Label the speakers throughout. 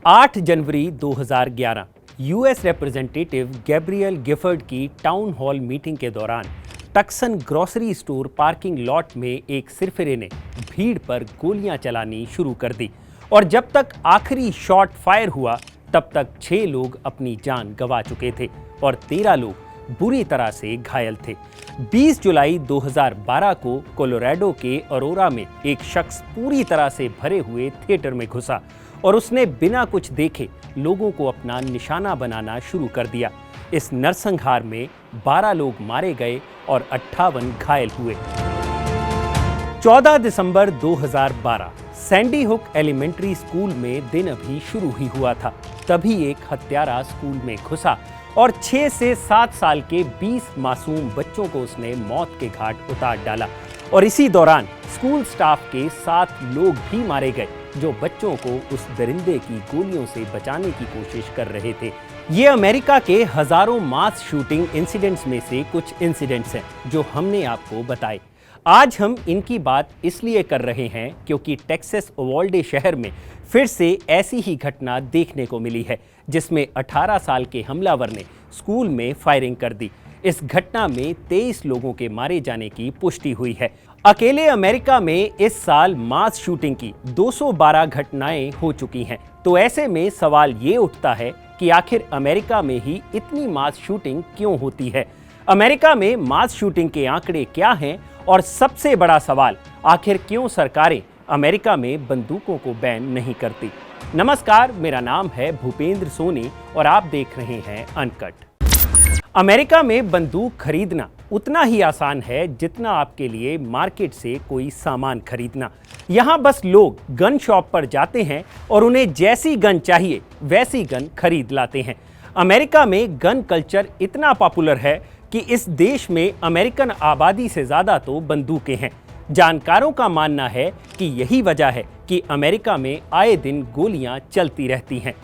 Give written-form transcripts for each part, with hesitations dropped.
Speaker 1: 8 जनवरी 2011 US representative Gabriel Gifford की town hall meeting के दौरान Tucson grocery store parking lot में एक सिरफिरे ने भीड़ पर गोलियां चलानी शुरू कर दी और जब तक आखिरी शॉट फायर हुआ तब तक 6 लोग अपनी जान गंवा चुके थे और 13 लोग बुरी तरह से घायल थे। 20 जुलाई 2012 को कोलोराडो के अरोरा में एक शख्स पूरी तरह से भरे हुए थिएटर में घुसा और उसने बिना कुछ देखे लोगों को अपना निशाना बनाना शुरू कर दिया। इस नरसंहार में 12 लोग मारे गए और 58 घायल हुए। 14 दिसंबर 2012 सैंडी हुक एलिमेंट्री स्कूल में दिन अभी शुरू ही हुआ था, तभी एक हत्यारा स्कूल में घुसा और 6 से 7 साल के 20 मासूम बच्चों को उसने मौत के घाट उतार डाला और इसी दौरान स्कूल स्टाफ के 7 लोग भी मारे गए जो बच्चों को उस दरिंदे की गोलियों से बचाने की कोशिश कर रहे थे। ये अमेरिका के हजारों मास शूटिंग इंसिडेंट्स में से कुछ इंसिडेंट्स हैं जो हमने आपको बताए। आज हम इनकी बात इसलिए कर रहे हैं क्योंकि टेक्सास उवाल्डे शहर में फिर से ऐसी ही घटना देखने को मिली है जिसमें 18 साल के हमलावर ने स्कूल में फायरिंग कर दी। इस घटना में 23 लोगों के मारे जाने की पुष्टि हुई है। अकेले अमेरिका में इस साल मास शूटिंग की 212 घटनाएं हो चुकी हैं। तो ऐसे में सवाल ये उठता है कि आखिर अमेरिका में ही इतनी मास शूटिंग क्यों होती है? अमेरिका में मास शूटिंग के आंकड़े क्या हैं? और सबसे बड़ा सवाल, आखिर क्यों सरकारें अमेरिका में बंदूकों को बैन नहीं करती? नमस्कार, मेरा नाम है भूपेंद्र सोनी और आप देख रहे हैं अनकट। अमेरिका में बंदूक खरीदना उतना ही आसान है जितना आपके लिए मार्केट से कोई सामान खरीदना। यहाँ बस लोग गन शॉप पर जाते हैं और उन्हें जैसी गन चाहिए वैसी गन खरीद लाते हैं। अमेरिका में गन कल्चर इतना पॉपुलर है कि इस देश में अमेरिकन आबादी से ज़्यादा तो बंदूकें हैं। जानकारों का मानना है कि यही वजह है कि अमेरिका में आए दिन गोलियां चलती रहती हैं।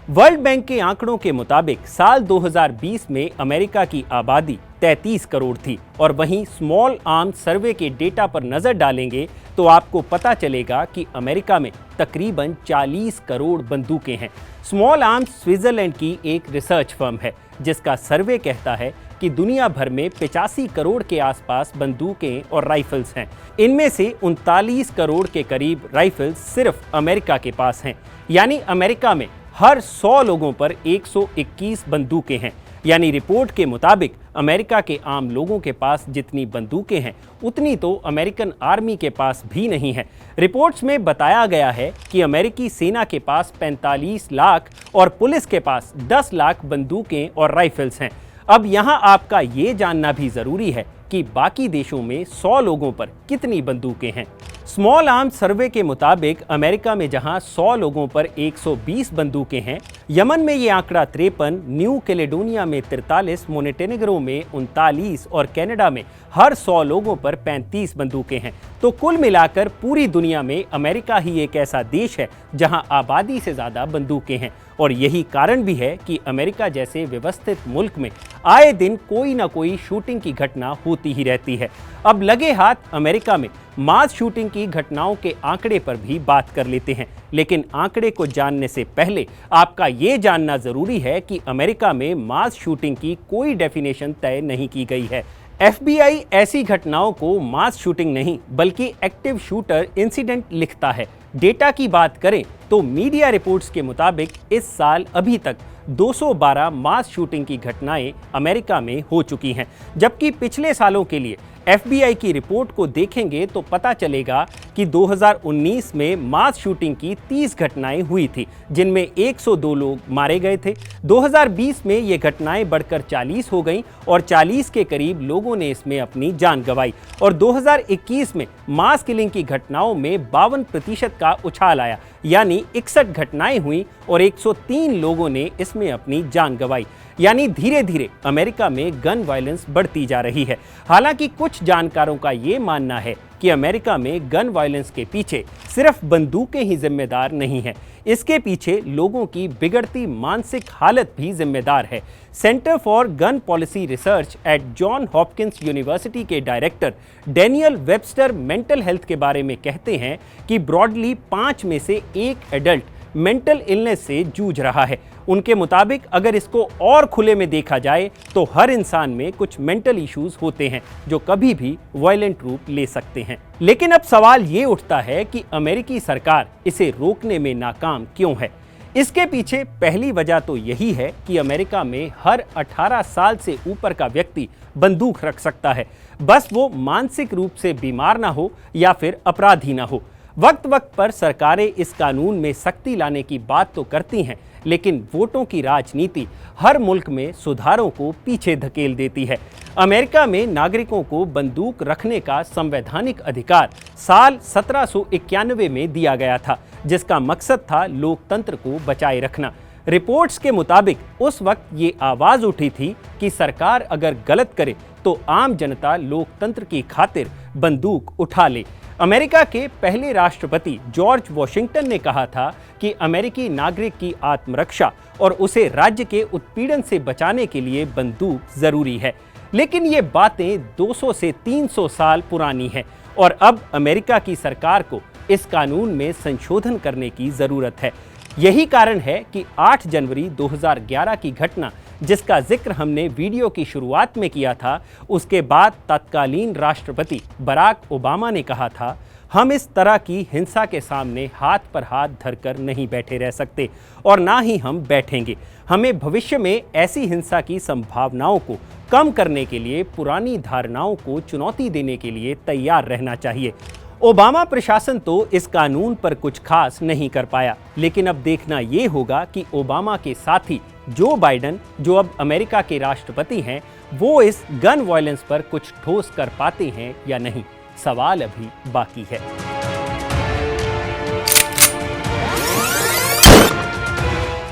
Speaker 1: वर्ल्ड बैंक के आंकड़ों के मुताबिक साल 2020 में अमेरिका की आबादी 33 करोड़ थी और वहीं स्मॉल आर्म्स सर्वे के डेटा पर नज़र डालेंगे तो आपको पता चलेगा कि अमेरिका में तकरीबन 40 करोड़ बंदूकें हैं। स्मॉल आर्म्स स्विट्जरलैंड की एक रिसर्च फर्म है जिसका सर्वे कहता है कि दुनिया भर में 85 करोड़ के आसपास बंदूकें और राइफल्स हैं। इनमें से 39 करोड़ के करीब राइफल्स सिर्फ अमेरिका के पास हैं। यानी अमेरिका में हर 100 लोगों पर 121 बंदूकें हैं। यानी रिपोर्ट के मुताबिक अमेरिका के आम लोगों के पास जितनी बंदूकें हैं उतनी तो अमेरिकन आर्मी के पास भी नहीं है। रिपोर्ट्स में बताया गया है कि अमेरिकी सेना के पास 45 लाख और पुलिस के पास 10 लाख बंदूकें और राइफल्स हैं। अब यहाँ आपका ये जानना भी ज़रूरी है कि बाकी देशों में 100 लोगों पर कितनी बंदूकें हैं। स्मॉल आर्म्स सर्वे के मुताबिक अमेरिका में जहां 100 लोगों पर 120 बंदूकें हैं, यमन में ये आंकड़ा 53, न्यू कैलेडोनिया में 43, मोनेटेनेग्रो में 39 और कनाडा में हर 100 लोगों पर 35 बंदूकें हैं। तो कुल मिलाकर पूरी दुनिया में अमेरिका ही एक ऐसा देश है जहां आबादी से ज़्यादा बंदूकें हैं और यही कारण भी है कि अमेरिका जैसे व्यवस्थित मुल्क में आए दिन कोई ना कोई शूटिंग की घटना होती ही रहती है। अब लगे हाथ अमेरिका में मास शूटिंग की घटनाओं के आंकड़े पर भी बात कर लेते हैं, लेकिन आंकड़े को जानने से पहले आपका ये जानना जरूरी है कि अमेरिका में मास शूटिंग की कोई डेफिनेशन तय नहीं की गई है। FBI ऐसी घटनाओं को मास शूटिंग नहीं बल्कि एक्टिव शूटर इंसिडेंट लिखता है। डेटा की बात करें तो मीडिया रिपोर्ट्स के मुताबिक इस साल अभी तक 212 मास शूटिंग की घटनाएं अमेरिका में हो चुकी हैं, जबकि पिछले सालों के लिए FBI की रिपोर्ट को देखेंगे तो पता चलेगा कि 2019 में मास शूटिंग की 30 घटनाएं हुई थी जिनमें 102 लोग मारे गए थे। 2020 में ये घटनाएं बढ़कर 40 हो गईं और 40 के करीब लोगों ने इसमें अपनी जान गंवाई और 2021 में मास किलिंग की घटनाओं में 52% का उछाल आया, यानी 61 घटनाएं हुई और 103 लोगों ने इसमें अपनी जान गंवाई। यानी धीरे धीरे अमेरिका में गन वायलेंस बढ़ती जा रही है। हालांकि कुछ जानकारों का ये मानना है कि अमेरिका में गन वायलेंस के पीछे सिर्फ बंदूकें ही जिम्मेदार नहीं हैं, इसके पीछे लोगों की बिगड़ती मानसिक हालत भी जिम्मेदार है। Center for gun policy research at John Hopkins university के director Daniel Webster mental health के बारे में कहते हैं कि ब्रॉडली 5 में से 1 एडल्ट मेंटल इलनेस से जूझ रहा है। उनके मुताबिक अगर इसको और खुले में देखा जाए तो हर इंसान में कुछ मेंटल इश्यूज होते हैं जो कभी भी वायलेंट रूप ले सकते हैं। लेकिन अब सवाल ये उठता है कि अमेरिकी सरकार इसे रोकने में नाकाम क्यों है। इसके पीछे पहली वजह तो यही है कि अमेरिका में हर 18 साल से ऊपर का व्यक्ति बंदूक रख सकता है, बस वो मानसिक रूप से बीमार ना हो या फिर अपराधी ना हो। वक्त वक्त पर सरकारें इस कानून में सख्ती लाने की बात तो करती हैं, लेकिन वोटों की राजनीति हर मुल्क में सुधारों को पीछे धकेल देती है। अमेरिका में नागरिकों को बंदूक रखने का संवैधानिक अधिकार साल 1791 में दिया गया था, जिसका मकसद था लोकतंत्र को बचाए रखना। रिपोर्ट्स के मुताबिक उस वक्त ये आवाज उठी थी कि सरकार अगर गलत करे तो आम जनता लोकतंत्र की खातिर बंदूक उठा ले। अमेरिका के पहले राष्ट्रपति जॉर्ज वॉशिंगटन ने कहा था कि अमेरिकी नागरिक की आत्मरक्षा और उसे राज्य के उत्पीड़न से बचाने के लिए बंदूक जरूरी है। लेकिन ये बातें 200 से 300 साल पुरानी हैं और अब अमेरिका की सरकार को इस कानून में संशोधन करने की जरूरत है। यही कारण है कि 8 जनवरी 2011 की घटना, जिसका जिक्र हमने वीडियो की शुरुआत में किया था, उसके बाद तत्कालीन राष्ट्रपति बराक ओबामा ने कहा था, हम इस तरह की हिंसा के सामने हाथ पर हाथ धरकर नहीं बैठे रह सकते और ना ही हम बैठेंगे। हमें भविष्य में ऐसी हिंसा की संभावनाओं को कम करने के लिए पुरानी धारणाओं को चुनौती देने के लिए तैयार रहना चाहिए। ओबामा प्रशासन तो इस कानून पर कुछ खास नहीं कर पाया, लेकिन अब देखना ये होगा कि ओबामा के साथी जो बाइडेन, जो अब अमेरिका के राष्ट्रपति हैं, वो इस गन वायलेंस पर कुछ ठोस कर पाते हैं या नहीं। सवाल अभी बाकी है।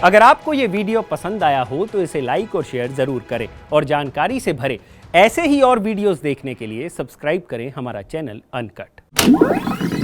Speaker 1: अगर आपको ये वीडियो पसंद आया हो तो इसे लाइक और शेयर जरूर करें और जानकारी से भरे ऐसे ही और वीडियोस देखने के लिए सब्सक्राइब करें हमारा चैनल अनकट।